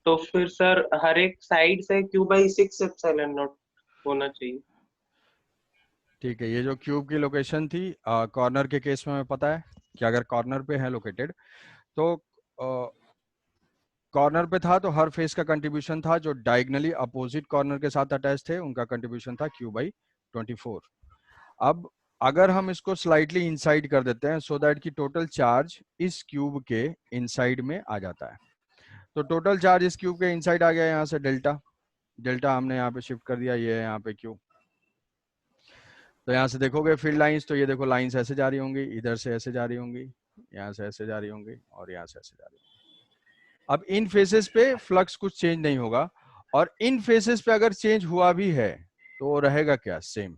तो फिर सर हर एक साइड से Q/6 एप्सिलॉन नॉट होना चाहिए। ठीक है, ये जो क्यूब की लोकेशन थी कॉर्नर के केस में हमें पता है कि अगर कॉर्नर पे है लोकेटेड तो कॉर्नर पे था तो हर फेस का कंट्रीब्यूशन था, जो डायगनली अपोजिट कॉर्नर के साथ अटैच थे उनका कंट्रीब्यूशन था Q/24। अब अगर हम इसको स्लाइटली इनसाइड कर देते हैं सो दैट कि टोटल चार्ज इस क्यूब के इनसाइड में आ जाता है, तो टोटल चार्ज इस क्यूब के इनसाइड आ गया, यहाँ से डेल्टा, डेल्टा हमने यहाँ पे शिफ्ट कर दिया, ये है यहाँ पे क्यू। तो यहाँ से देखोगे फील्ड लाइंस, तो ये देखो लाइंस ऐसे जा रही होंगी, इधर से ऐसे जा रही होंगी, यहाँ से ऐसे जा रही होंगी और यहाँ से ऐसे जा रही होंगी। अब इन फेसेस पे फ्लक्स कुछ चेंज नहीं होगा, और इन फेसेस पे अगर चेंज हुआ भी है तो रहेगा क्या, सेम,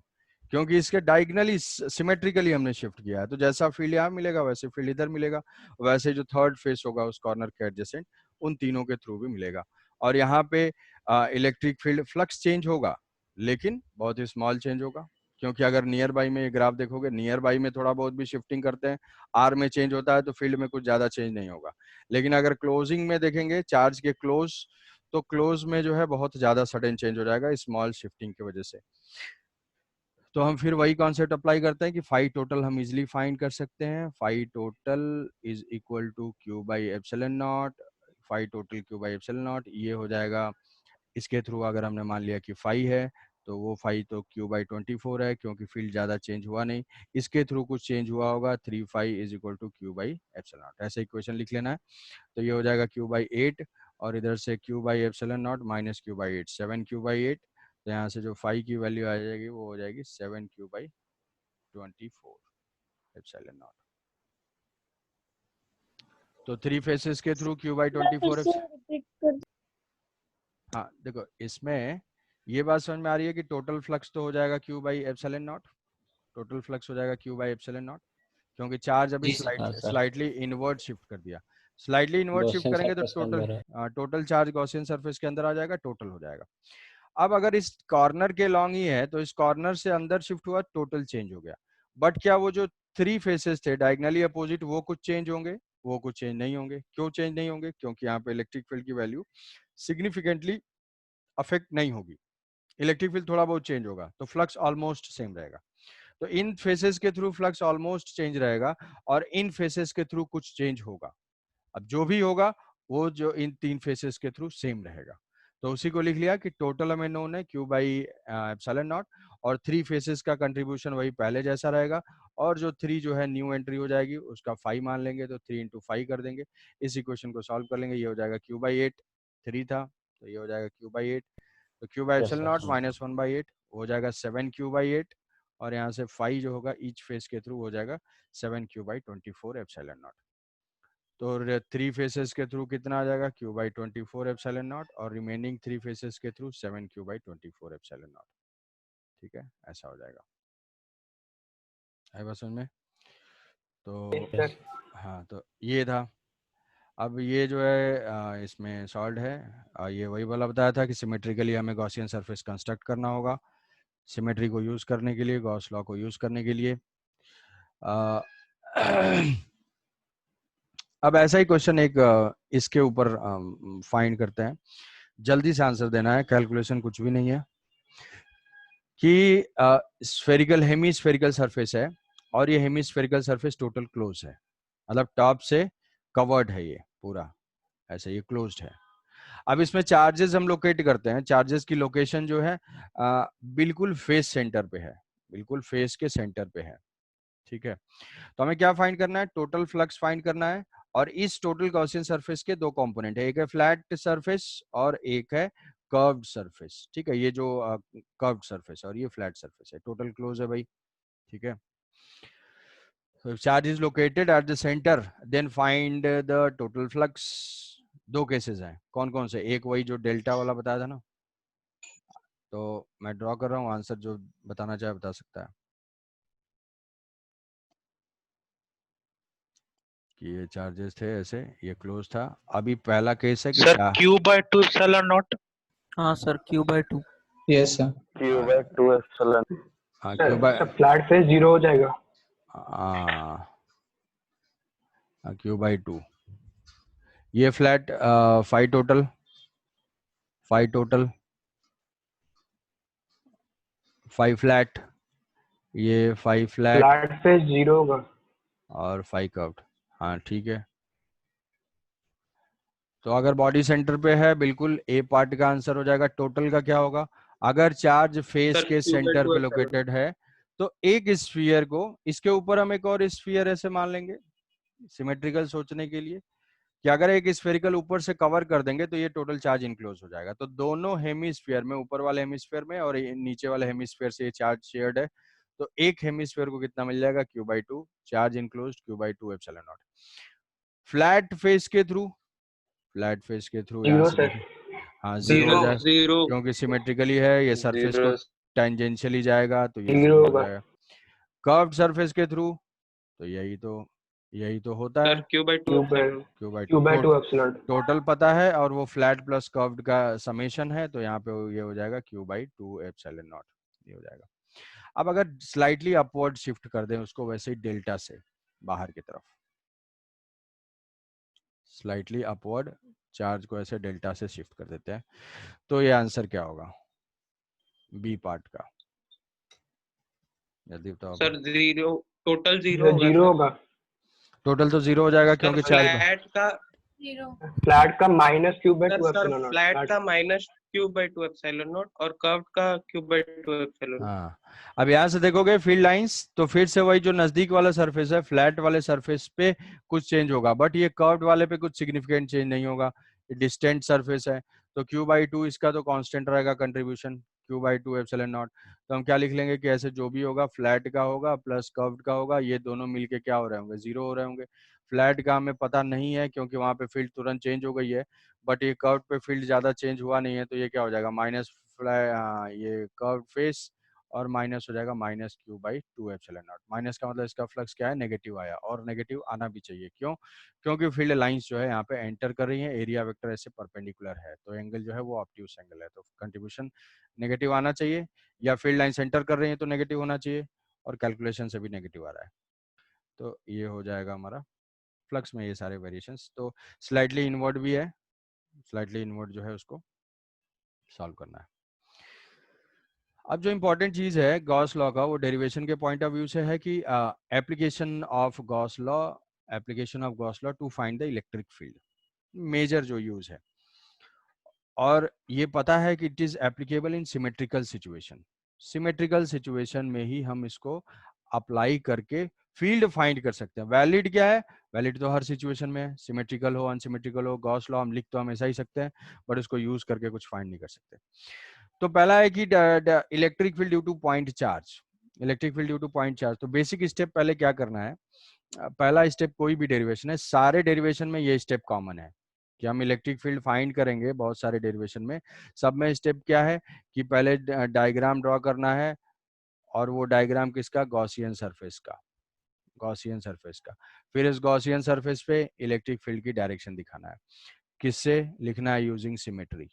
क्योंकि इसके डायगनली सिमेट्रिकली हमने शिफ्ट किया है। तो जैसा फील्ड यहाँ मिलेगा वैसे फील्ड इधर मिलेगा, वैसे जो थर्ड फेस होगा उस कॉर्नर के एडजेसेंट उन तीनों के थ्रू भी मिलेगा। और यहाँ पे इलेक्ट्रिक फील्ड फ्लक्स चेंज होगा लेकिन बहुत ही स्मॉल चेंज होगा, क्योंकि अगर नियर बाई में ये ग्राफ देखोगे, नियर बाई में थोड़ा बहुत भी शिफ्टिंग करते हैं, आर में चेंज होता है तो फील्ड में कुछ ज्यादा चेंज नहीं होगा। लेकिन अगर क्लोजिंग में देखेंगे चार्ज के क्लोज, तो क्लोज में जो है बहुत ज्यादा सडन चेंज हो जाएगा स्मॉल शिफ्टिंग की वजह से। तो हम फिर वही कॉन्सेप्ट अप्लाई करते हैं कि फाई टोटल हम इजिली फाइंड कर सकते हैं। Phi total is equal to Q/ε0, phi total Q/ε0 ये हो जाएगा। इसके थ्रू अगर हमने मान लिया कि फाई है तो वो फाई तो Q/24 है, क्योंकि फील्ड ज़्यादा चेंज हुआ नहीं, इसके थ्रू कुछ चेंज हुआ होगा, 3 phi is equal to Q/ε0, ऐसे इक्वेशन लिख लेना है। तो ये हो जाएगा Q/8 और इधर से Q/ε0 माइनस Q/8, 7Q/8। तो यहाँ से जो फाई की वैल्यू आ जाएगी वो हो जाएगी 7Q/24 एप्सिलॉन नॉट। तो 3 फेसेस के थ्रू Q/24। हाँ देखो, इसमें ये बात समझ में आ रही है कि टोटल फ्लक्स तो हो जाएगा Q/ε0, टोटल फ्लक्स हो जाएगा Q/ε0, क्योंकि चार्ज अभी जी सर, हाँ सर। स्लाइटली इनवर्ट शिफ्ट कर दिया। स्लाइटली इनवर्ट शिफ्ट गॉसियन करेंगे तो सरफेस के टोटल अंदर है। टोटल चार्ज गॉसियन सरफेस के अंदर आ जाएगा, टोटल हो जाएगा। अब अगर इस कॉर्नर के लॉन्ग ही है तो इस कॉर्नर से अंदर शिफ्ट हुआ, टोटल चेंज हो गया। बट क्या वो जो 3 फेसेस थे डायगनली अपोजिट वो कुछ चेंज होंगे? वो कुछ चेंज नहीं होंगे। क्यों चेंज नहीं होंगे? क्योंकि यहाँ पे इलेक्ट्रिक फील्ड की वैल्यू सिग्निफिकेंटली अफेक्ट नहीं होगी, इलेक्ट्रिक फील्ड थोड़ा बहुत चेंज होगा तो फ्लक्स ऑलमोस्ट सेम रहेगा। तो इन फेसेस के थ्रू फ्लक्स ऑलमोस्ट चेंज रहेगा और इन फेसेस के थ्रू कुछ चेंज होगा। अब जो भी होगा वो जो इन 3 फेसेस के थ्रू सेम रहेगा। तो उसी को लिख लिया कि टोटल हमें नोन है Q/ε0 और 3 फेसेस का कंट्रीब्यूशन वही पहले जैसा रहेगा, और जो 3 जो है न्यू एंट्री हो जाएगी उसका 5 मान लेंगे, तो 3 × 5 कर देंगे। इस इक्वेशन को सॉल्व कर लेंगे, ये हो जाएगा Q/8, 3 था तो ये हो जाएगा Q/8, तो यस सर, Q/ε0 हाँ। माइनस 1/8 हो जाएगा 7Q/8, और यहाँ से 5 जो होगा ईच फेस के थ्रू हो जाएगा 7Q/24 एप्सिलॉन नॉट। तो 3 फेसेस के थ्रू कितना आ जाएगा Q/24 एप्सिलॉन नॉट, और रिमेनिंग 3 फेसेस के थ्रू 7Q/24 एप्सिलॉन नॉट। ठीक है, ऐसा हो जाएगा। है बस उनमें तो यस। हाँ, तो ये था। अब ये जो है इसमें सॉल्व है। ये वही वाला बताया था कि सिमेट्रिकली हमें गॉसियन सरफेस कंस्ट्रक्ट करना होगा। सिमेट्री को यूज करने के लिए, गॉस लॉ को यूज करने के लिए अब ऐसा ही क्वेश्चन एक इसके ऊपर फाइंड करते हैं, जल्दी से आंसर देना है, कैलकुलेशन कुछ भी नहीं है। कि स्फेरिकल हेमीस्फेरिकल सरफेस है और ये हेमीस्फेरिकल सरफेस टोटल क्लोज है, मतलब टॉप से कवर्ड है ये पूरा, ऐसे ये क्लोज्ड है। अब इसमें चार्जेस हम लोकेट करते हैं, चार्जेस की लोकेशन जो है बिल्कुल फेस सेंटर पे है, बिल्कुल फेस के सेंटर पे है। ठीक है, तो हमें क्या फाइंड करना है? टोटल फ्लक्स फाइंड करना है। और इस टोटल गॉसियन सरफेस के 2 कंपोनेंट है, एक है फ्लैट सरफेस और एक है कर्व्ड सरफेस। ठीक है, ये जो कर्व्ड सरफेस और ये फ्लैट सरफेस है, टोटल क्लोज है भाई। ठीक है, so charge is located at the center, then find the total flux। 2 cases हैं, कौन कौन से? एक वही जो डेल्टा वाला बताया था ना, तो मैं ड्रॉ कर रहा हूँ, आंसर जो बताना चाहे बता सकता है। कि ये चार्जेस थे ऐसे, ये क्लोज था। अभी पहला केस है कि सर क्या? Q/2 epsilon naught. हाँ sir, Q/2। Yes sir. Q/2 epsilon. हाँ, सर क्यों बाय फ्लैट फेस 0 हो जाएगा। Q/2, ये flat 5 total five total, 5 flat, ये 5 फ्लैट फ्लैट फेस 0 होगा। और 5 कर्व्ड। हाँ ठीक है, तो अगर बॉडी सेंटर पे है बिल्कुल ए पार्ट का आंसर हो जाएगा। टोटल का क्या होगा? अगर चार्ज फेस सर के क्यू बाई सेंटर टू पे एप्सिलॉन लोकेटेड है तो एक स्फीयर को, इसके ऊपर हम एक और स्फीयर ऐसे मान लेंगे सिमेट्रिकल सोचने के लिए, कि अगर एक स्फेरिकल ऊपर से कवर कर देंगे तो ये टोटल चार्ज इनक्लोज हो जाएगा। तो दोनों हेमिस्फीयर में, ऊपर वाले हेमिस्फीयर में और नीचे वाले हेमिस्फीयर से ये चार्ज शेयर्ड है, तो एक हेमिस्फीयर को कितना मिल जाएगा? Q/2 charge enclose Q/2 epsilon naught. Flat face के थ्रू, फ्लैट फेस के थ्रू यहाँ 0 से सर। देखें, हाँ जीरो हो जीरो जाए जीरो क्योंकि सिमेट्रिकली है, ये सरफेस को जीरो टेंजेंशियली जाएगा तो ये 0 जीरो हो होगा। जाएगा। कर्व्ड सरफेस के थ्रू तो यही तो होता सर है Q by two Q epsilon by Q/2। Two epsilon. Total पता है और वो फ्लैट प्लस कर्व्ड का समेशन है, तो यहाँ पे ये हो जाएगा Q/2 एप्सिलॉन नॉट, ये हो जाएगा। अब अगर स्लाइटली अपवर्ड शिफ्ट कर दें उसको वैसे ही डेल्टा से बाहर की तरफ, स्लाइटली अपवर्ड चार्ज को ऐसे डेल्टा से शिफ्ट कर देते हैं, तो ये आंसर क्या होगा बी पार्ट का? जल्दी बताओ सर भाई। जीरो, टोटल जीरो होगा 0 सर। होगा। टोटल तो जीरो हो जाएगा सर क्योंकि चार्ज फ्लैट का, फ्लैट का minus Q by sir two sir epsilon naught. Flat का minus Q by two epsilon naught और कर्व का क्यू बाई टू एप्सिलॉन। हाँ, अब यहाँ से देखोगे फील्ड लाइंस तो फिर से वही जो नजदीक वाला सरफेस है, फ्लैट वाले सरफेस पे कुछ चेंज होगा, बट ये कर्व्ड वाले पे कुछ सिग्निफिकेंट चेंज नहीं होगा, ये डिस्टेंट सरफेस है, तो Q/2 इसका तो कांस्टेंट रहेगा कंट्रीब्यूशन Q/2 एप्सिलॉन नॉट। तो हम क्या लिख लेंगे कि ऐसे जो भी होगा फ्लैट का होगा प्लस कर्व्ड का होगा, ये दोनों मिलके क्या हो रहे होंगे? जीरो हो रहे होंगे। फ्लैट का हमें पता नहीं है क्योंकि वहां पे फील्ड तुरंत चेंज हो गई है, बट ये कर्व पे फील्ड ज्यादा चेंज हुआ नहीं है, तो ये क्या हो जाएगा? माइनस ये कर्व फेस और माइनस हो जाएगा minus Q/2 epsilon not. Minus का मतलब इसका फ्लक्स क्या है? नेगेटिव आया, और नेगेटिव आना भी चाहिए। क्यों? क्योंकि फील्ड लाइंस जो है यहाँ पे एंटर कर रही है, एरिया वेक्टर ऐसे परपेंडिकुलर है, तो एंगल जो है वो ऑब्ट्यूस एंगल है, तो कंट्रीब्यूशन नेगेटिव आना चाहिए, या फील्ड लाइंस एंटर कर रही है तो नेगेटिव होना चाहिए, और कैलकुलेशन से भी नेगेटिव आ रहा है, तो ये हो जाएगा हमारा फ्लक्स में ये सारे वेरिएशंस। तो स्लाइटली इनवर्ड भी है, स्लाइटली इनवर्ड जो है उसको सॉल्व करना है। अब जो इम्पोर्टेंट चीज है गॉस लॉ का, वो डेरिवेशन के पॉइंट ऑफ व्यू से है कि application of Gauss law, application of Gauss law to find the electric field, major जो यूज है, और ये पता है कि it is applicable in symmetrical situation. Symmetrical situation में ही हम इसको अप्लाई करके फील्ड फाइंड कर सकते हैं। वैलिड क्या है? वैलिड तो हर सिचुएशन में है, सिमेट्रिकल हो अनसिमेट्रिकल हो, गॉस लॉ हम लिख तो हमेशा ही सकते हैं, बट उसको यूज करके कुछ फाइंड नहीं कर सकते। तो पहला है कि electric field due to point charge, electric field due to point charge. तो बेसिक स्टेप पहले क्या करना है, पहला स्टेप कोई भी डेरिवेशन है, सारे डेरिवेशन में ये स्टेप कॉमन है कि हम इलेक्ट्रिक फील्ड फाइंड करेंगे बहुत सारे डेरिवेशन में, सब में स्टेप क्या है कि पहले डायग्राम ड्रॉ करना है, और वो डायग्राम किसका? गॉसियन सरफेस का, गॉसियन सरफेस का। फिर इस गॉसियन सरफेस पे इलेक्ट्रिक फील्ड की डायरेक्शन दिखाना है, किससे लिखना है? Using symmetry,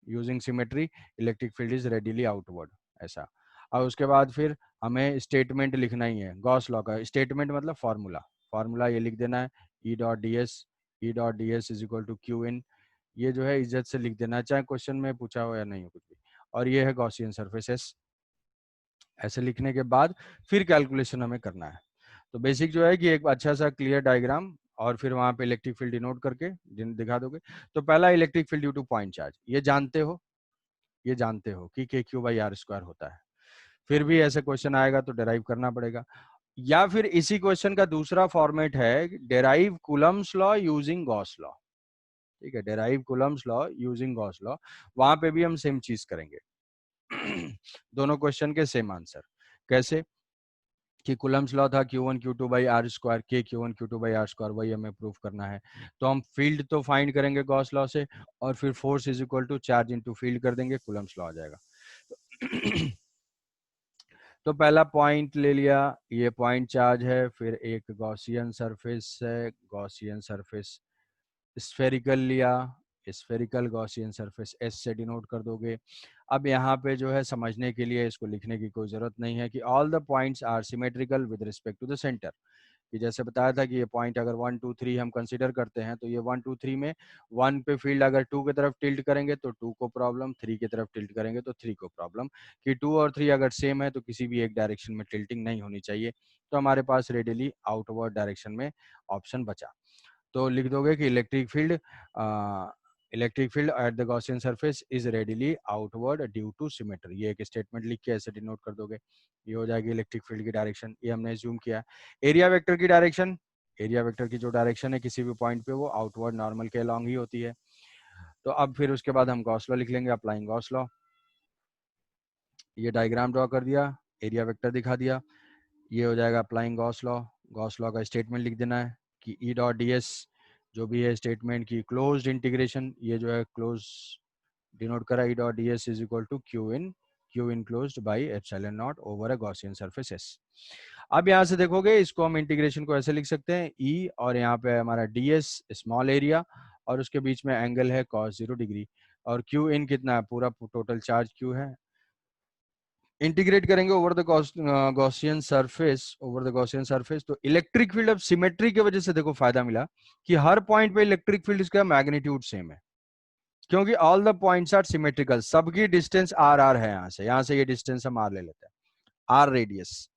using symmetry electric field is readily outward, ऐसा। और उसके बाद फिर हमें स्टेटमेंट लिखना ही है, गॉस लॉ का स्टेटमेंट मतलब फॉर्मूला, फॉर्मूला ये लिख देना है E.ds is equal to Q in, ये जो है इज्जत से लिख देना है, चाहे क्वेश्चन में पूछा हो या नहीं हो कुछ भी। और ये है गॉसियन सरफेसेस, ऐसे लिखने के बाद फिर कैलकुलेशन हमें करना है। तो बेसिक जो है कि एक अच्छा सा क्लियर डायग्राम और फिर वहां पे इलेक्ट्रिक फील्ड डिनोट करके दिखा दोगे। तो पहला electric field due to point charge, ये जानते हो, ये जानते हो कि KQ/R² होता है, फिर भी ऐसे क्वेश्चन आएगा तो डेराइव करना पड़ेगा, या फिर इसी क्वेश्चन का दूसरा फॉर्मेट है derive Coulomb's law using Gauss law. ठीक है, derive Coulomb's law using Gauss law, वहां पे भी हम सेम चीज करेंगे दोनों क्वेश्चन के सेम आंसर। कैसे कि कूलम्स लॉ था Q1Q2/R², K Q1Q2/R², वही हमें प्रूव करना है। तो हम फील्ड तो फाइंड करेंगे गॉस लॉ से, और फिर force is equal to charge into field कर देंगे, कूलम्स लॉ आ जाएगा तो पहला पॉइंट ले लिया, ये पॉइंट चार्ज है, फिर एक गॉसियन सरफेस है, गॉसियन सरफेस स्फेरिकल लिया, स्फेरिकल गॉसियन सरफेस S से डिनोट कर दोगे। अब यहाँ पे जो है समझने के लिए इसको लिखने की कोई जरूरत नहीं है कि all the points are symmetrical with respect to the centre, कि जैसे बताया था कि ये पॉइंट अगर 1 2 3 हम कंसीडर करते हैं, तो ये 1 2 3 में 1 पे फील्ड अगर 2 की तरफ टिल्ट करेंगे तो 2 को प्रॉब्लम, 3 की तरफ टिल्ट करेंगे तो 3 को प्रॉब्लम, कि 2 और 3 अगर सेम है तो किसी भी एक डायरेक्शन में टिल्टिंग नहीं होनी चाहिए। तो हमारे पास रेडियली आउटवर्ड डायरेक्शन में ऑप्शन बचा। तो लिख दोगे कि electric field at the Gaussian surface is readily outward due to symmetry. ये एक स्टेटमेंट लिख के ऐसे डिनोट कर दोगे, ये हो जाएगी इलेक्ट्रिक फील्ड की डायरेक्शन। ये हमने ज्यूम किया। एरिया वेक्टर की डायरेक्शन, एरिया वेक्टर की जो डायरेक्शन है किसी भी पॉइंट पे वो आउटवर्ड नॉर्मल के अलॉन्ग ही होती है। तो अब फिर उसके बाद हम गॉस लॉ लिख लेंगे, अप्लाइंग गॉस लॉ। ये डायग्राम ड्रॉ कर दिया, एरिया वेक्टर दिखा दिया, ये हो जाएगा applying Gauss law. Gauss law का स्टेटमेंट लिख देना है कि ई डॉट डी एस जो भी है स्टेटमेंट की क्लोज्ड इंटीग्रेशन, ये जो है क्लोज डिनोट करा, E dot D S is equal to Q enclosed by epsilon naught over a Gaussian surface S. अब यहाँ से देखोगे इसको हम इंटीग्रेशन को ऐसे लिख सकते हैं, ई और यहाँ पे हमारा डी एस स्मॉल एरिया और उसके बीच में एंगल है cos 0 डिग्री, और क्यू इन कितना है, पूरा टोटल चार्ज क्यू है। इंटीग्रेट करेंगे ओवर द गॉसियन सरफेस, तो इलेक्ट्रिक फील्ड, अब सिमेट्री की वजह से देखो फायदा मिला कि हर पॉइंट पे इलेक्ट्रिक फील्ड इसका मैग्नीट्यूड सेम है, क्योंकि all the points are symmetrical, सबकी डिस्टेंस आर आर है। यहाँ से ये डिस्टेंस हम आर ले लेते हैं, आर रेडियस,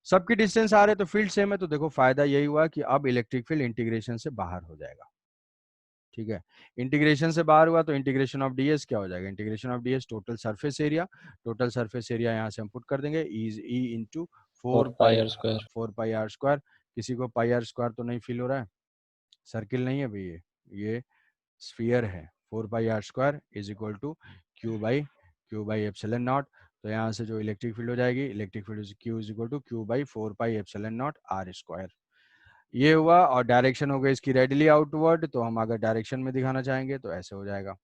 सबकी डिस्टेंस आर है तो फील्ड सेम है। तो देखो फायदा यही हुआ कि अब इलेक्ट्रिक फील्ड इंटीग्रेशन से बाहर हो जाएगा। ठीक है, इंटीग्रेशन से बाहर हुआ तो इंटीग्रेशन ऑफ डीएस क्या हो जाएगा, integration of DS total surface area यहाँ से हम पुट कर देंगे is E into 4 pi R square. किसी को पाई आर स्क्वायर तो नहीं फील हो रहा है, सर्किल नहीं है भाई, ये स्फीयर है। 4 pi R square is equal to Q by epsilon naught. तो यहाँ से जो इलेक्ट्रिक फील्ड हो जाएगी, electric field Q is equal to Q by 4 pi epsilon naught R square. ये हुआ, और डायरेक्शन हो गई इसकी रेडिली आउटवर्ड, तो हम अगर डायरेक्शन में दिखाना चाहेंगे तो ऐसे हो जाएगा।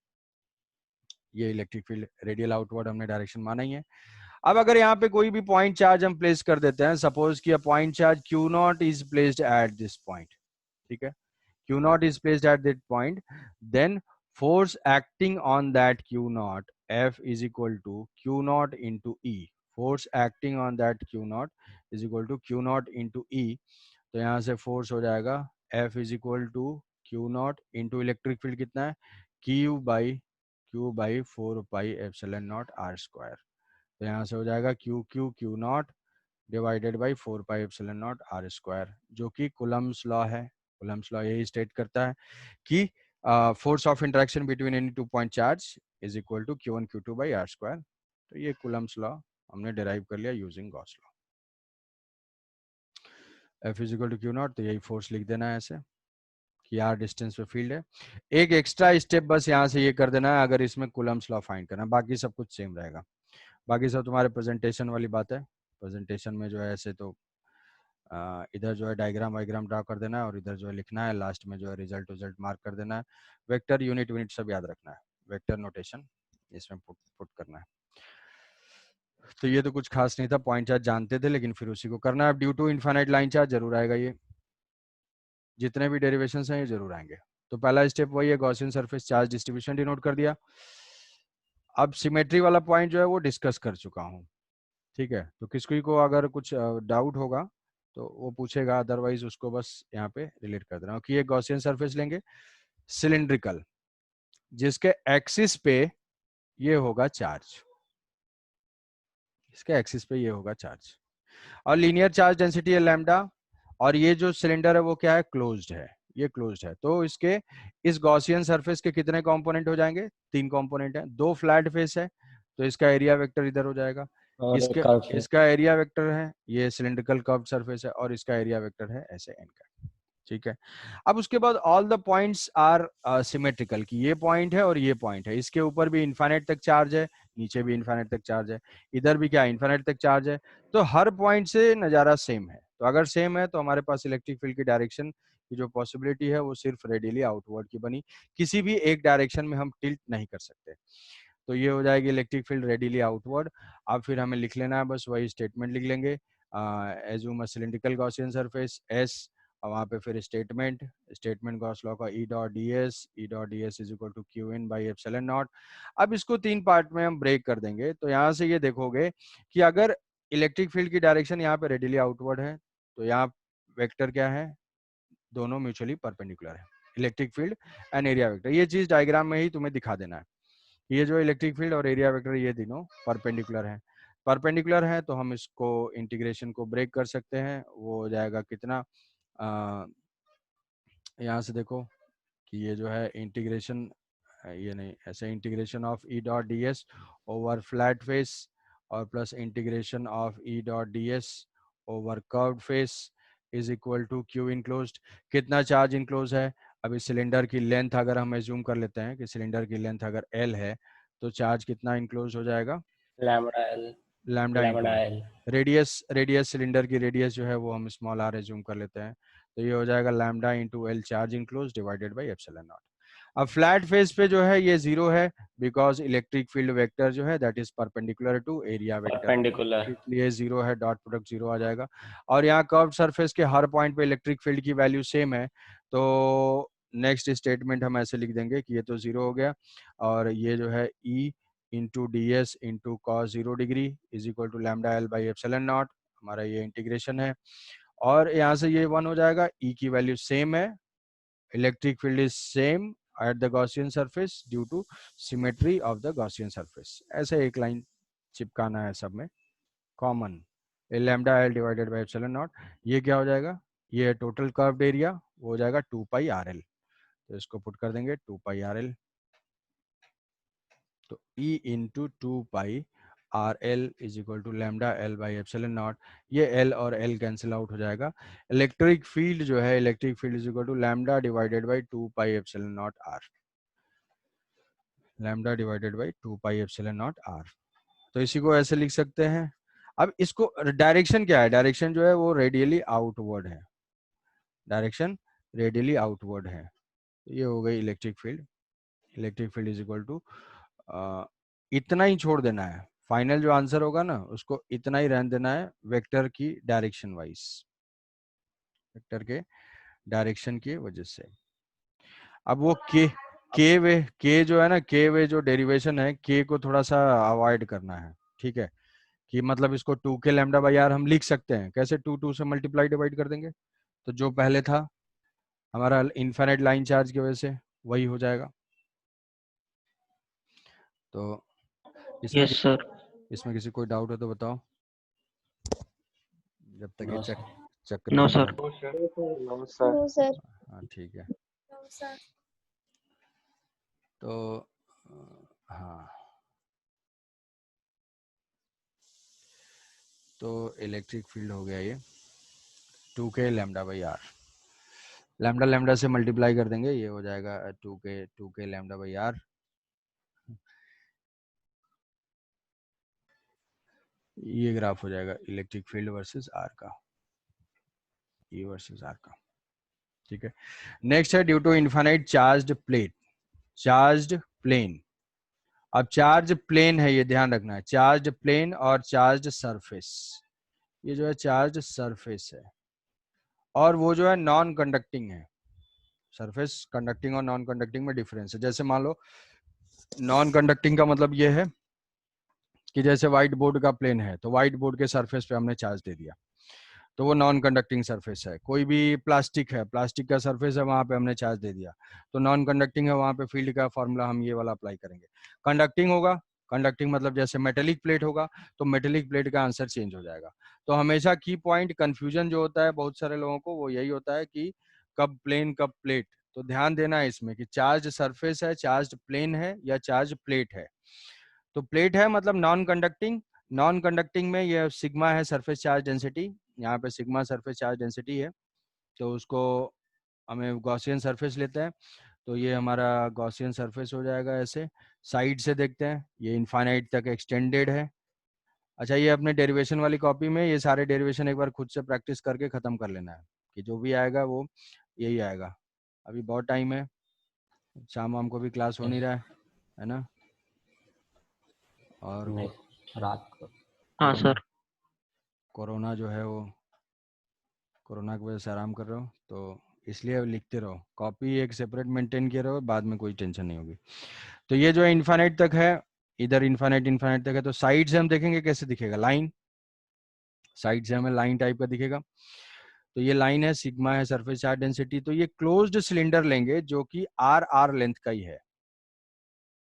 ये इलेक्ट्रिक फील्ड रेडियल आउटवर्ड हमने डायरेक्शन माना ही है। अब अगर यहाँ पे कोई भी पॉइंट चार्ज हम प्लेस कर देते हैं, सपोज कि point charge Q not is placed at this point, ठीक है, Q naught is placed at that point, then force acting on that Q naught F is equal to Q naught into E. Force acting on that Q naught is equal to Q naught into E. तो यहाँ से force हो जाएगा F is equal to Q naught into electric field कितना है, Q by 4 pi epsilon naught R square। तो यहाँ से हो जाएगा Q naught divided by 4 pi epsilon naught R square, जो कि कूलम्स लॉ है। कूलम्स लॉ यही स्टेट करता है कि force of interaction between any two point charge is equal to Q1 Q2 by R square. तो ये कूलम्स लॉ हमने डिराइव कर लिया using Gauss law. F is equal to Q naught, तो यही फोर्स लिख देना है ऐसे कि आर डिस्टेंस पे फील्ड है। एक एक्स्ट्रा स्टेप बस यहाँ से ये कर देना है अगर इसमें कूलम्स लॉ फाइंड करना है, बाकी सब कुछ सेम रहेगा। बाकी सब तुम्हारे प्रेजेंटेशन वाली बात है। प्रेजेंटेशन में जो है ऐसे तो इधर जो है डायग्राम वाइग्राम ड्रा कर देना है और इधर जो है लिखना है, लास्ट में जो है रिजल्ट मार्क कर देना है। वेक्टर यूनिट सब याद रखना है, वेक्टर नोटेशन इसमें पुट करना है। तो ये तो कुछ खास नहीं था, पॉइंट चार्ज जानते थे लेकिन फिर उसी को करना है। अब due to infinite line charge जरूर आएगा, ये जितने भी डेरिवेशंस हैं ये जरूर आएंगे। तो पहला स्टेप वही है, Gaussian surface charge distribution denote कर दिया। अब सिमेट्री वाला पॉइंट जो है वो डिस्कस कर चुका हूँ, ठीक है। तो किसी को अगर कुछ डाउट होगा तो वो पूछेगा, अदरवाइज उसको बस यहाँ पे रिलेट कर देना कि ये गॉसियन सरफेस लेंगे सिलिंड्रिकल, जिसके एक्सिस पे ये होगा चार्ज, इसके एक्सिस पे ये होगा चार्ज, और लीनियर चार्ज डेंसिटी है लैम्डा, और ये जो सिलेंडर है वो क्या है, क्लोज्ड है, ये क्लोज्ड है। तो इसके इस गॉसियन सरफेस के कितने कंपोनेंट हो जाएंगे, 3 कंपोनेंट है। 2 फ्लैट फेस है तो इसका एरिया वेक्टर इधर हो जाएगा, इसका एरिया वेक्टर है, ये सिलिंड्रिकल कर्व सरफेस है, और इसका एरिया वेक्टर है ऐसे एन का, ठीक है। अब उसके बाद all the points are symmetrical, कि ये पॉइंट है और ये पॉइंट है, इसके ऊपर भी इनफाइनाइट तक चार्ज है, नीचे भी इनफाइनाइट तक चार्ज है, इधर भी क्या इनफाइनाइट तक चार्ज है। तो हर पॉइंट से नजारा सेम है। तो अगर सेम है तो हमारे पास इलेक्ट्रिक फील्ड की डायरेक्शन की जो पॉसिबिलिटी है वो सिर्फ रेडियली आउटवर्ड की बनी, किसी भी एक डायरेक्शन में हम टिल्ट नहीं कर सकते। तो ये हो जाएगी इलेक्ट्रिक फील्ड रेडियली आउटवर्ड। अब फिर हमें लिख लेना है, बस वही स्टेटमेंट लिख लेंगे, assume a cylindrical Gaussian surface S, और वहाँ पे फिर स्टेटमेंट गॉस लॉ का E dot D S is equal to Q in by epsilon naught. अब इसको 3 पार्ट में हम ब्रेक कर देंगे। तो यहाँ से ये देखोगे कि अगर इलेक्ट्रिक फील्ड की डायरेक्शन यहाँ पे रेडियली आउटवर्ड है तो यहाँ वेक्टर क्या है, दोनों म्यूचुअली परपेंडिकुलर है, electric field and area vector. ये चीज डायग्राम में ही तुम्हें दिखा देना है, ये जो इलेक्ट्रिक फील्ड और एरिया वेक्टर ये तीनों परपेंडिकुलर हैं। परपेंडिकुलर है तो हम इसको इंटीग्रेशन को ब्रेक कर सकते हैं, वो हो जाएगा कितना, यहाँ से देखो कि ये जो है इंटीग्रेशन, ये नहीं ऐसे, integration of E dot D S over flat face और plus integration of E dot D S over curved face is equal to Q enclosed. कितना चार्ज इनक्लोज है, अभी सिलेंडर की लेंथ अगर हम एज्यूम कर लेते हैं कि सिलेंडर की लेंथ अगर एल है तो चार्ज कितना इनक्लोज हो जाएगा, lambda L, lambda lambda into L. Radius cylinder की रेडियस जो है वो हम स्मॉल आर एज्यूम कर लेते हैं, तो ये हो जाएगा lambda into L charge enclose divided by epsilon naught. अब फ्लैट फेस पे जो है ये जीरो है बिकॉज इलेक्ट्रिक फील्ड वेक्टर जो है that is perpendicular to area vector, perpendicular. इसलिए जीरो है, डॉट प्रोडक्ट जीरो आ जाएगा। और यहाँ कर्व सरफेस के हर पॉइंट पे इलेक्ट्रिक फील्ड की वैल्यू सेम है, तो नेक्स्ट स्टेटमेंट हम ऐसे लिख देंगे कि ये तो जीरो हो गया और ये जो है E into D S into cos 0 degree is equal to lambda L by epsilon naught, हमारा ये इंटीग्रेशन है। और यहाँ से ये 1 हो जाएगा, ई की वैल्यू सेम है, electric field is same at the Gaussian surface due to symmetry of the Gaussian surface। ऐसे एक लाइन चिपकाना है सब में common, lambda L divided by epsilon naught. ये क्या हो जाएगा, ये टोटल कर्व्ड एरिया वो हो जाएगा 2 पाई आर एल, तो इसको पुट कर देंगे 2 पाई आर एल, तो E into 2 pi R L is equal to lambda L by epsilon naught, ये L और L कैंसिल आउट हो जाएगा। इलेक्ट्रिक फील्ड जो है, electric field is equal to lambda divided by 2 pi epsilon naught R, lambda divided by 2 pi epsilon naught R, तो इसी को ऐसे लिख सकते हैं। अब इसको डायरेक्शन क्या है, डायरेक्शन जो है वो रेडियली आउटवर्ड है, डायरेक्शन रेडियली आउटवर्ड है, ये हो गई electric field. Electric field is equal to इतना ही छोड़ देना है, फाइनल जो आंसर होगा ना उसको इतना ही रहने देना है वेक्टर की डायरेक्शन वाइज, वेक्टर के डायरेक्शन की वजह से। अब वो के जो है ना, के वे जो डेरिवेशन है, के को थोड़ा सा अवॉइड करना है, ठीक है, कि मतलब इसको 2 के लैम्डा बाई आर हम लिख सकते हैं कैसे, 2 से मल्टीप्लाई डिवाइड कर देंगे, तो जो पहले था हमारा इनफाइनाइट लाइन चार्ज की वजह से वही हो जाएगा। तो इसमें यस सर। इसमें किसी कोई डाउट है तो बताओ, जब तक ये चक्र नो बन सर। रहा है। No sir. हाँ ठीक है, तो हाँ, तो इलेक्ट्रिक फील्ड हो गया ये 2 K lambda by R, lambda lambda से मल्टीप्लाई कर देंगे, ये हो जाएगा 2 के लैम्डा बाई आर, ये ग्राफ हो जाएगा इलेक्ट्रिक फील्ड वर्सेस आर का, ई वर्सेस आर का, ठीक है। नेक्स्ट है due to infinite charged plate, charged plane. अब चार्ज प्लेन है, ये ध्यान रखना है, चार्ज प्लेन और चार्ज सरफेस, ये जो है चार्ज सरफेस है और वो जो है नॉन कंडक्टिंग है। सरफेस कंडक्टिंग और नॉन कंडक्टिंग में डिफरेंस है, जैसे मान लो नॉन कंडक्टिंग का मतलब ये है कि जैसे व्हाइट बोर्ड का प्लेन है तो व्हाइट बोर्ड के सरफेस पे हमने चार्ज दे दिया तो वो नॉन कंडक्टिंग सरफेस है। कोई भी प्लास्टिक है, प्लास्टिक का सरफेस है, वहां पे हमने चार्ज दे दिया तो नॉन कंडक्टिंग है, वहां पे फील्ड का फॉर्मूला हम ये वाला अप्लाई करेंगे। कंडक्टिंग होगा, कंडक्टिंग मतलब जैसे मेटेलिक प्लेट होगा तो मेटेलिक प्लेट का आंसर चेंज हो जाएगा। तो हमेशा की पॉइंट कंफ्यूजन जो होता है बहुत सारे लोगों को वो यही होता है कि कब प्लेन कब प्लेट, तो ध्यान देना है इसमें कि चार्ज सरफेस है, चार्ज प्लेन है या चार्ज प्लेट है। तो प्लेट है मतलब नॉन कंडक्टिंग, नॉन कंडक्टिंग में ये सिग्मा है सरफेस चार्ज डेंसिटी, यहाँ पे सिग्मा सरफेस चार्ज डेंसिटी है, तो उसको हमें गॉसियन सरफेस लेते हैं, तो ये हमारा गॉसियन सरफेस हो जाएगा। ऐसे साइड से देखते हैं, ये इनफाइनाइट तक एक्सटेंडेड है। अच्छा, ये अपने डेरिवेशन वाली कॉपी में ये सारे डेरिवेशन एक बार खुद से प्रैक्टिस करके खत्म कर लेना है कि जो भी आएगा वो यही आएगा। अभी बहुत टाइम है, शाम वाम को भी क्लास हो नहीं रहा है ना, और वो रात को। हाँ सर। कोरोना जो है वो कोरोना की वजह से आराम कर रहे हो तो इसलिए लिखते रहो, कॉपी एक सेपरेट मेंटेन किए रहो, बाद में कोई टेंशन नहीं होगी। तो ये जो है इनफाइनाइट तक है, इधर इनफाइनाइट तक है, तो साइड से हम देखेंगे कैसे दिखेगा, लाइन, साइड से हमें लाइन टाइप का दिखेगा। तो ये लाइन है, सिग्मा है सरफेस चार्ज डेंसिटी। तो ये क्लोज्ड सिलेंडर लेंगे जो कि आर लेंथ का ही है,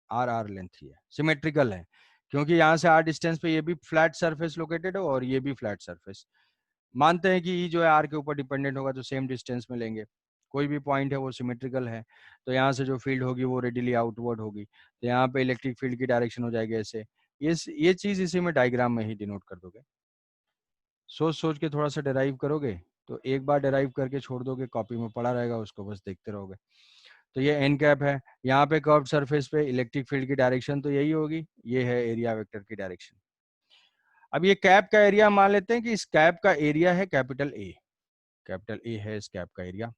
आर लेंथ ही है, सिमेट्रिकल है, क्योंकि यहाँ से आर डिस्टेंस पे ये भी फ्लैट सरफेस लोकेटेड है और ये भी फ्लैट सरफेस। मानते हैं कि ई जो है आर के ऊपर डिपेंडेंट होगा, तो सेम डिस्टेंस में लेंगे, कोई भी पॉइंट है वो सिमेट्रिकल है, तो यहाँ से जो फील्ड होगी वो रेडिली आउटवर्ड होगी, तो यहाँ पे इलेक्ट्रिक फील्ड की डायरेक्शन हो जाएगी ऐसे। ये चीज इसी में डायग्राम में ही डिनोट कर दोगे, सोच सोच के थोड़ा सा डेराइव करोगे, तो एक बार डेराइव करके छोड़ दोगे, कॉपी में पड़ा रहेगा, उसको बस देखते रहोगे। तो ये एन कैप है, यहाँ पे कर्व्ड सरफेस पे इलेक्ट्रिक फील्ड की डायरेक्शन तो यही होगी, ये है एरिया वेक्टर की डायरेक्शन। अब ये कैप का एरिया मान लेते हैं कि इस कैप का एरिया है कैपिटल ए है इस कैप का एरिया।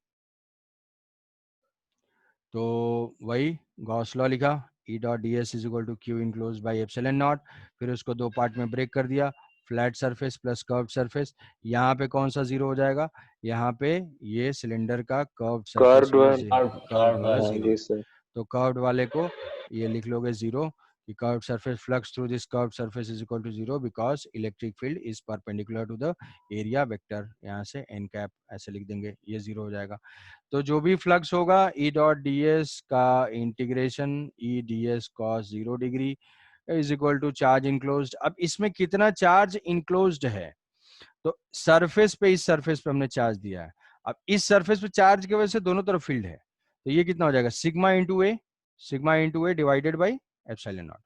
तो वही गॉस लॉ लिखा, E dot D S is equal to Q enclose by epsilon naught, फिर उसको दो पार्ट में ब्रेक कर दिया, flat surface plus curved surface. यहाँ पे कौन सा जीरो हो जाएगा, यहाँ पे ये सिलेंडर का कर्व्ड सरफेस कर्व्ड वाला जीरो। जी सर। तो कर्व्ड वाले को ये लिख लोगे जीरो, कि curved surface flux through this curved surface is equal to zero because electric field is perpendicular to the area vector, यहाँ से एन कैप ऐसे लिख देंगे, ये जीरो हो जाएगा। तो जो भी फ्लक्स होगा ई डॉट डी एस का integration E D S cos 0 degree is equal to charge enclosed. अब इसमें कितना चार्ज इनक्लोज्ड है, तो सरफेस पे, इस सरफेस पे हमने चार्ज दिया है, अब इस सरफेस पे चार्ज की वजह से दोनों तरफ फील्ड है, तो ये कितना हो जाएगा sigma into A divided by epsilon naught.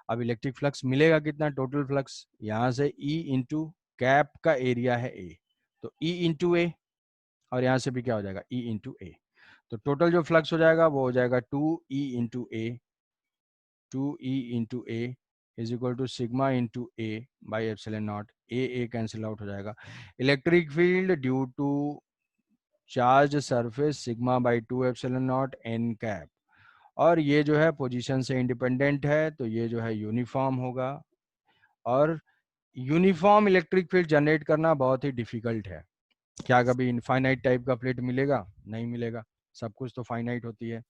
अब इलेक्ट्रिक फ्लक्स मिलेगा कितना, टोटल फ्लक्स यहाँ से ई इंटू कैप का एरिया है ए, तो ई इंटू ए, और यहाँ से भी क्या हो जाएगा ई इंटू ए, तो टोटल जो फ्लक्स हो जाएगा वो हो जाएगा 2E into A is equal to sigma into A by epsilon naught, A cancel out हो जाएगा। Electric field due to charge surface sigma by 2 epsilon naught N cap, और ये जो है पोजीशन से इंडिपेंडेंट है, तो ये जो है यूनिफॉर्म होगा, और यूनिफॉर्म इलेक्ट्रिक फील्ड जनरेट करना बहुत ही डिफिकल्ट है। क्या कभी इनफाइनाइट टाइप का प्लेट मिलेगा, नहीं मिलेगा, सब कुछ तो फाइनाइट होती है,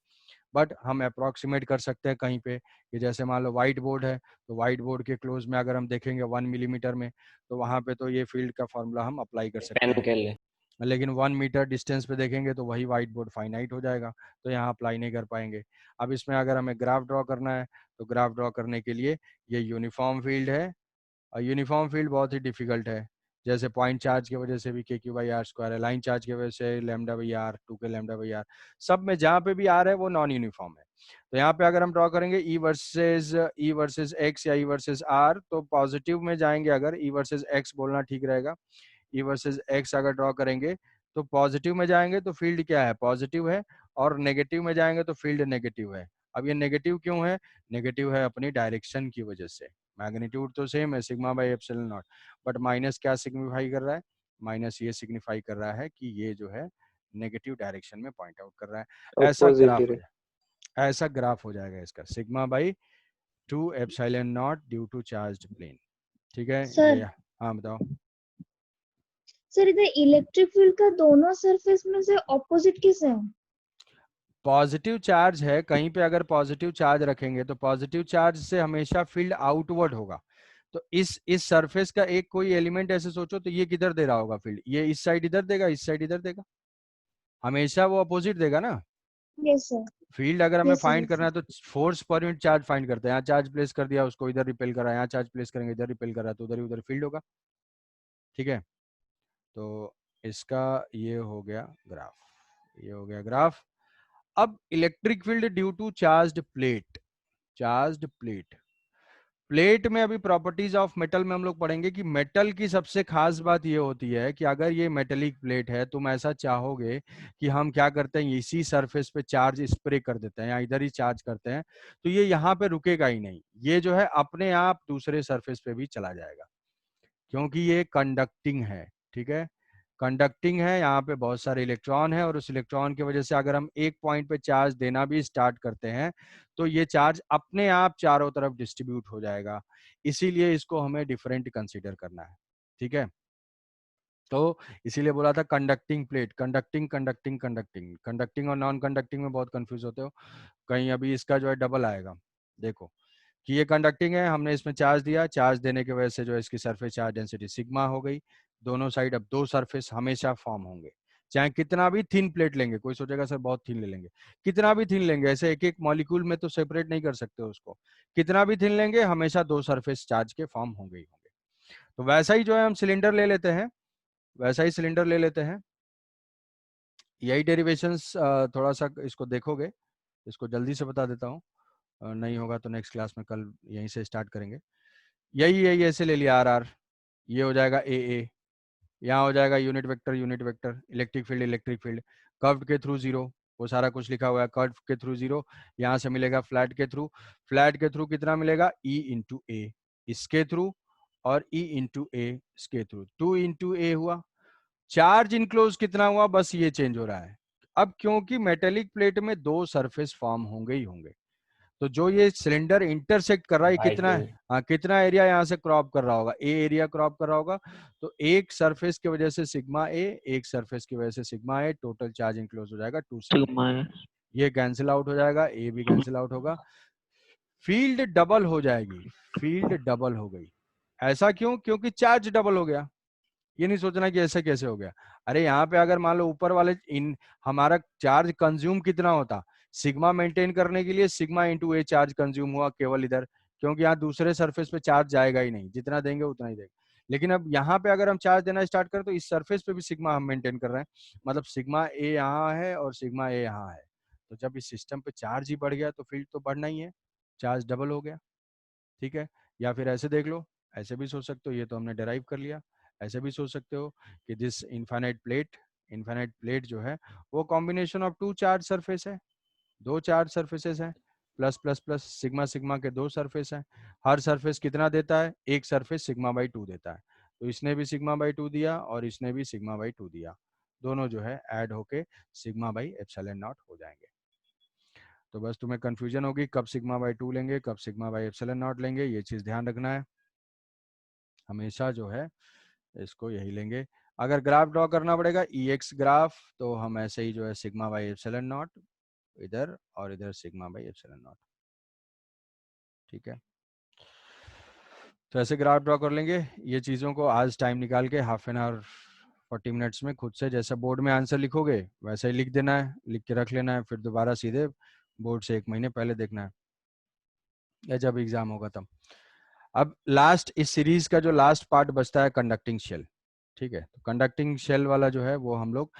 बट हम अप्रोक्सीमेट कर सकते हैं कहीं पे, कि जैसे मान लो व्हाइट बोर्ड है, तो व्हाइट बोर्ड के क्लोज में अगर हम देखेंगे 1 मिलीमीटर में, तो वहां पे तो ये फील्ड का फॉर्मूला हम अप्लाई कर सकते हैं, लेकिन 1 मीटर डिस्टेंस पे देखेंगे तो वही व्हाइट बोर्ड फाइनाइट हो जाएगा, तो यहाँ अप्लाई नहीं कर पाएंगे। अब इसमें अगर हमें ग्राफ ड्रॉ करना है, तो ग्राफ ड्रॉ करने के लिए ये यूनिफॉर्म फील्ड है, और यूनिफॉर्म फील्ड बहुत ही डिफिकल्ट है, जैसे पॉइंट चार्ज की वजह से भी K Q by R square है, लाइन चार्ज की वजह से lambda by R, 2k lambda by R, सब में जहाँ पे भी आर है वो नॉन यूनिफॉर्म है। तो यहाँ पे अगर हम ड्रॉ करेंगे ई वर्सेस एक्स या ई वर्सेस आर, तो पॉजिटिव में जाएंगे, अगर ई वर्सेस एक्स बोलना ठीक रहेगा, ई वर्सेस एक्स अगर ड्रॉ करेंगे तो पॉजिटिव में जाएंगे तो फील्ड क्या है, पॉजिटिव है, और नेगेटिव में जाएंगे तो फील्ड नेगेटिव है। अब ये नेगेटिव क्यों है, नेगेटिव है अपनी डायरेक्शन की वजह से, मैग्नीट्यूड तो सेम है sigma by epsilon not, but minus क्या सिग्निफाई कर रहा है, माइनस ये सिग्निफाई कर रहा है कि ये जो है नेगेटिव डायरेक्शन में पॉइंट आउट कर रहा है। ऐसा ग्राफ हो जाएगा इसका, sigma by 2 epsilon naught due to charged plane, ठीक है सर। हाँ बताओ। सर इधर इलेक्ट्रिक फील्ड का दोनों सरफेस में से ऑपोजिट किस है? पॉजिटिव चार्ज है, कहीं पे अगर पॉजिटिव चार्ज रखेंगे तो पॉजिटिव चार्ज से हमेशा फील्ड आउटवर्ड होगा, तो इस सरफेस का एक कोई एलिमेंट ऐसे सोचो, तो ये किधर दे रहा होगा फील्ड, ये इस साइड इधर देगा, इस साइड इधर देगा, हमेशा वो अपोजिट देगा ना। Yes sir. फील्ड अगर हमें Yes, sir, फाइंड yes, करना है तो force per unit charge find करते हैं, यहाँ चार्ज प्लेस कर दिया उसको इधर रिपेल करा, यहाँ चार्ज प्लेस करेंगे इधर रिपेल करा, तो उधर ही उधर फील्ड होगा, ठीक है। तो इसका ये हो गया ग्राफ, ये हो गया ग्राफ। अब electric field due to charged plate, plate में अभी प्रॉपर्टीज ऑफ मेटल में हम लोग पढ़ेंगे कि मेटल की सबसे खास बात ये होती है कि अगर ये मेटेलिक प्लेट है, तुम ऐसा चाहोगे कि हम क्या करते हैं, इसी सरफेस पे चार्ज स्प्रे कर देते हैं या इधर ही चार्ज करते हैं, तो ये यहाँ पे रुकेगा ही नहीं, ये जो है अपने आप दूसरे सरफेस पे भी चला जाएगा, क्योंकि ये कंडक्टिंग है, ठीक है, कंडक्टिंग है, यहाँ पे बहुत सारे इलेक्ट्रॉन है, और उस इलेक्ट्रॉन की वजह से अगर हम एक पॉइंट पे चार्ज देना भी स्टार्ट करते हैं, तो ये चार्ज अपने आप चारों तरफ डिस्ट्रीब्यूट हो जाएगा, इसीलिए इसको हमें डिफरेंट कंसीडर करना है, ठीक है। तो इसीलिए बोला था कंडक्टिंग प्लेट, कंडक्टिंग और नॉन कंडक्टिंग में बहुत कंफ्यूज होते हो, कहीं अभी इसका जो है डबल आएगा, देखो कि ये कंडक्टिंग है, हमने इसमें चार्ज दिया, चार्ज देने की वजह से जो है इसकी सरफेस चार्ज डेंसिटी सिग्मा हो गई, दोनों साइड अब दो सरफेस हमेशा फॉर्म होंगे, चाहे कितना भी थिन प्लेट लेंगे। कोई सोचेगा सर बहुत थिन ले लेंगे, कितना भी थिन लेंगे, ऐसे एक एक मॉलिक्यूल में तो सेपरेट नहीं कर सकते उसको, कितना भी थिन लेंगे हमेशा दो सरफेस चार्ज के फॉर्म होंगे ही होंगे। तो वैसा ही जो है हम सिलेंडर ले लेते हैं, वैसा ही सिलेंडर ले लेते हैं। यही डेरिवेशंस थोड़ा सा इसको देखोगे, इसको जल्दी से बता देता हूँ, नहीं होगा तो नेक्स्ट क्लास में कल यहीं से स्टार्ट करेंगे। यही ऐसे ले लिया आर, ये हो जाएगा ए, यहाँ हो जाएगा unit vector, electric field, curve के थ्रू जीरो, वो सारा कुछ लिखा हुआ है, कर्व के थ्रू जीरो, यहाँ से मिलेगा फ्लैट के थ्रू कितना मिलेगा, ई इंटू ए इसके थ्रू और ई इंटू ए इसके थ्रू, 2 इंटू ए हुआ। चार्ज इनक्लोज कितना हुआ, बस ये चेंज हो रहा है। अब क्योंकि मेटेलिक प्लेट में दो सरफेस फॉर्म होंगे ही होंगे, तो जो ये सिलेंडर इंटरसेक्ट कर रहा है कितना है, हाँ कितना एरिया यहाँ से क्रॉप कर रहा होगा, ए एरिया क्रॉप कर रहा होगा, तो एक सरफेस की वजह से सिग्मा ए, एक सरफेस की वजह से सिग्मा ए, टोटल चार्ज इंक्लोज हो जाएगा 2 सिग्मा ए। ये कैंसिल आउट हो जाएगा, ए भी कैंसिल आउट होगा, फील्ड डबल हो जाएगी, फील्ड डबल हो गई। ऐसा क्यों, क्योंकि चार्ज डबल हो गया। ये नहीं सोचना कि ऐसा कैसे हो गया, अरे यहाँ पे अगर मान लो ऊपर वाले इन हमारा चार्ज कंज्यूम कितना होता, सिग्मा मेंटेन करने के लिए सिग्मा इंटू ए चार्ज कंज्यूम हुआ केवल इधर, क्योंकि यहाँ दूसरे सरफेस पे चार्ज जाएगा ही नहीं, जितना देंगे उतना ही देगा। लेकिन अब यहाँ पे अगर हम चार्ज देना स्टार्ट करें तो इस सरफेस पे भी सिग्मा हम मेंटेन कर रहे हैं, मतलब सिग्मा ए यहाँ है और सिग्मा ए यहाँ है, तो जब इस सिस्टम पे चार्ज ही बढ़ गया तो फील्ड तो बढ़ना ही है, चार्ज डबल हो गया। ठीक है, या फिर ऐसे देख लो, ऐसे भी सोच सकते हो, ये तो हमने डिराइव कर लिया। ऐसे भी सोच सकते हो कि दिस इनफाइनाइट प्लेट जो है वो कॉम्बिनेशन ऑफ 2 चार्ज सरफेस है, 2 चार्ज सरफेसेस हैं, plus plus plus sigma sigma के 2 सरफेस हैं, हर सरफेस कितना देता है, एक सरफेस सिग्मा बाई 2 देता है, तो इसने भी सिग्मा बाई 2 दिया और इसने भी सिग्मा बाई 2 दिया, दोनों जो है ऐड होके सिग्मा बाई एप्सिलॉन नॉट हो जाएंगे। तो बस तुम्हें कंफ्यूजन होगी कब सिग्मा बाई 2 लेंगे, कब सिग्मा बाई एप्सिलॉन नॉट लेंगे, ये चीज ध्यान रखना है, हमेशा जो है इसको यही लेंगे। अगर ग्राफ ड्रॉ करना पड़ेगा EX ग्राफ, तो हम ऐसे ही जो है सिग्मा बाई एप्सिलॉन नॉट इधर और इधर सिग्मा बाई एप्सिलॉन नॉट। ठीक है, तो ऐसे ग्राफ ड्रॉ कर लेंगे। ये चीज़ों को आज टाइम निकाल के हाफ एन आवर 40 मिनट्स में खुद से जैसे बोर्ड में आंसर लिखोगे वैसे ही लिख देना है, लिख के रख लेना है, फिर दोबारा सीधे बोर्ड से 1 महीने पहले देखना है या जब एग्जाम होगा तब। अब लास्ट इस सीरीज का जो लास्ट पार्ट बचता है कंडक्टिंग शेल। ठीक है, तो कंडक्टिंग शेल वाला जो है वो हम लोग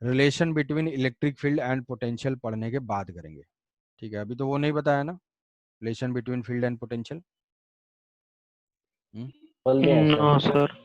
relation between electric field and potential पढ़ने के बाद करेंगे। ठीक है, अभी तो वो नहीं बताया ना, relation between field and potential. No sir.